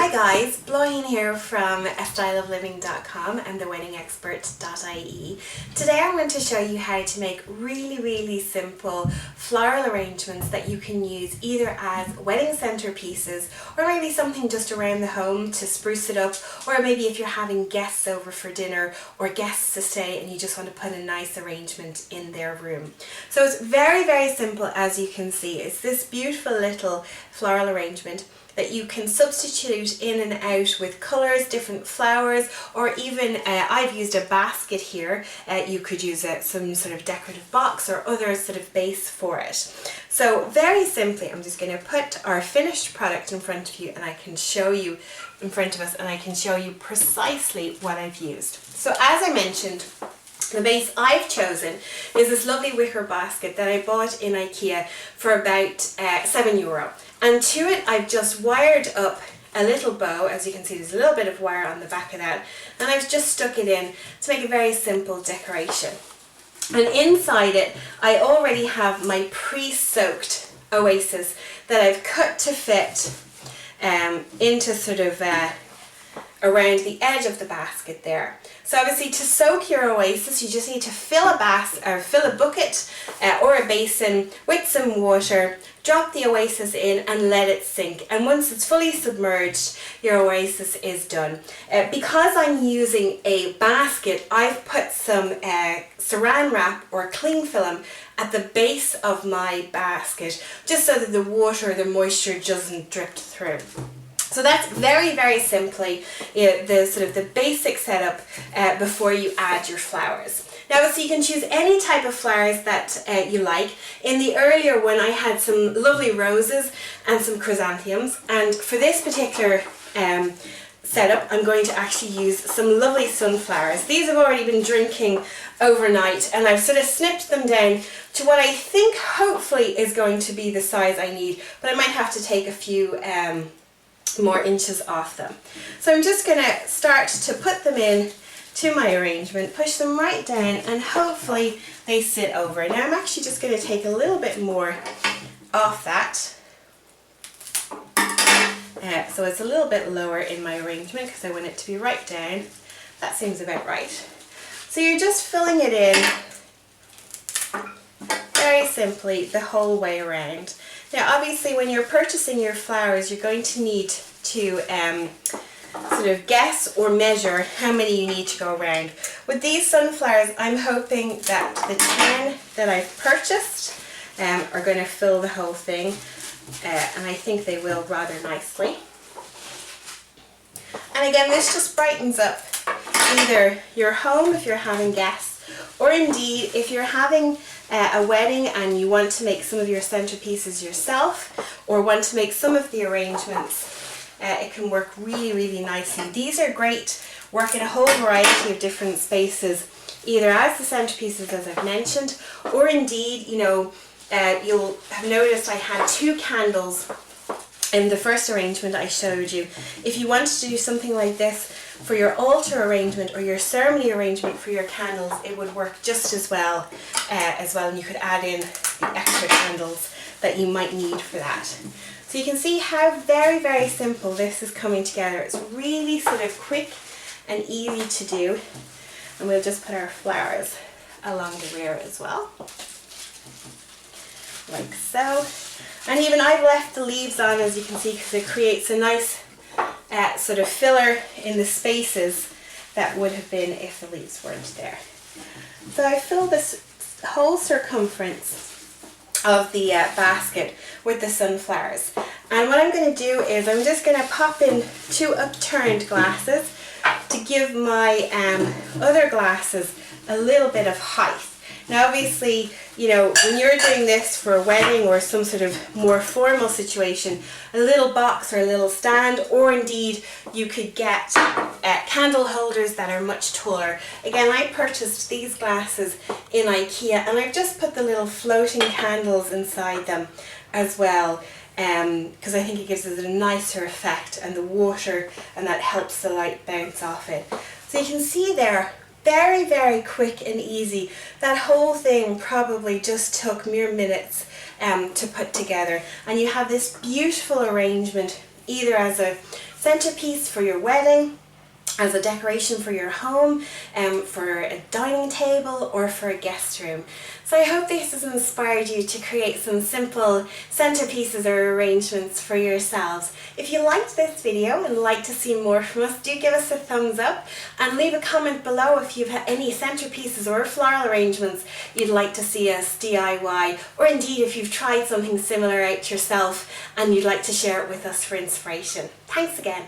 Hi guys, Bláithín here from astyleofliving.com and theweddingexpert.ie. Today I'm going to show you how to make really simple floral arrangements that you can use either as wedding centerpieces or maybe something just around the home to spruce it up, or maybe if you're having guests over for dinner or guests to stay and you just want to put a nice arrangement in their room. So it's very simple, as you can see. It's this beautiful little floral arrangement that you can substitute in and out with colours, different flowers, or even I've used a basket here. You could use some sort of decorative box or other sort of base for it. So very simply, I'm just going to put our finished product in front of you and I can show you in front of us and I can show you precisely what I've used. So as I mentioned, the base I've chosen is this lovely wicker basket that I bought in IKEA for about €7. And to it I've just wired up a little bow. As you can see, there's a little bit of wire on the back of that, and I've just stuck it in to make a very simple decoration. And inside it I already have my pre-soaked oasis that I've cut to fit into sort of around the edge of the basket there. So obviously, to soak your oasis you just need to fill a bucket or a basin with some water, drop the oasis in and let it sink, and once it's fully submerged your oasis is done. Because I'm using a basket, I've put some saran wrap or cling film at the base of my basket just so that the water or the moisture doesn't drip through. So that's very simply the basic setup before you add your flowers. Now obviously you can choose any type of flowers that you like. In the earlier one I had some lovely roses and some chrysanthemums, and for this particular setup I'm going to actually use some lovely sunflowers. These have already been drinking overnight and I've sort of snipped them down to what I think hopefully is going to be the size I need, but I might have to take a few more inches off them. So I'm just going to start to put them in to my arrangement, push them right down, and hopefully they sit over. Now I'm actually just going to take a little bit more off that, so it's a little bit lower in my arrangement because I want it to be right down. That seems about right. So you're just filling it in very simply the whole way around. Now obviously when you're purchasing your flowers you're going to need to sort of guess or measure how many you need to go around. With these sunflowers I'm hoping that the 10 that I've purchased are going to fill the whole thing, and I think they will rather nicely. And again, this just brightens up either your home if you're having guests, or indeed if you're having a wedding and you want to make some of your centerpieces yourself or want to make some of the arrangements. It can work really nicely. These are great, work in a whole variety of different spaces, either as the centerpieces as I've mentioned, or indeed, you know, you'll have noticed I had 2 candles in the first arrangement I showed you. If you wanted to do something like this for your altar arrangement or your ceremony arrangement for your candles, it would work just as well, and you could add in the extra candles that you might need for that. So you can see how very simple this is coming together. It's really sort of quick and easy to do, and we'll just put our flowers along the rear as well, like so. And even I've left the leaves on, as you can see, because it creates a nice sort of filler in the spaces that would have been if the leaves weren't there. So I filled this whole circumference of the basket with the sunflowers, and what I'm going to do is I'm just going to pop in 2 upturned glasses to give my other glasses a little bit of height. Now obviously, you know, when you're doing this for a wedding or some sort of more formal situation, a little box or a little stand, or indeed you could get candle holders that are much taller. Again, I purchased these glasses in IKEA and I've just put the little floating candles inside them as well, because I think it gives it a nicer effect, and the water and that helps the light bounce off it. So you can see there, very quick and easy. That whole thing probably just took mere minutes to put together, and you have this beautiful arrangement either as a centerpiece for your wedding, as a decoration for your home, for a dining table, or for a guest room. So I hope this has inspired you to create some simple centerpieces or arrangements for yourselves. If you liked this video and like to see more from us, do give us a thumbs up and leave a comment below if you've any centerpieces or floral arrangements you'd like to see us DIY, or indeed if you've tried something similar out yourself and you'd like to share it with us for inspiration. Thanks again.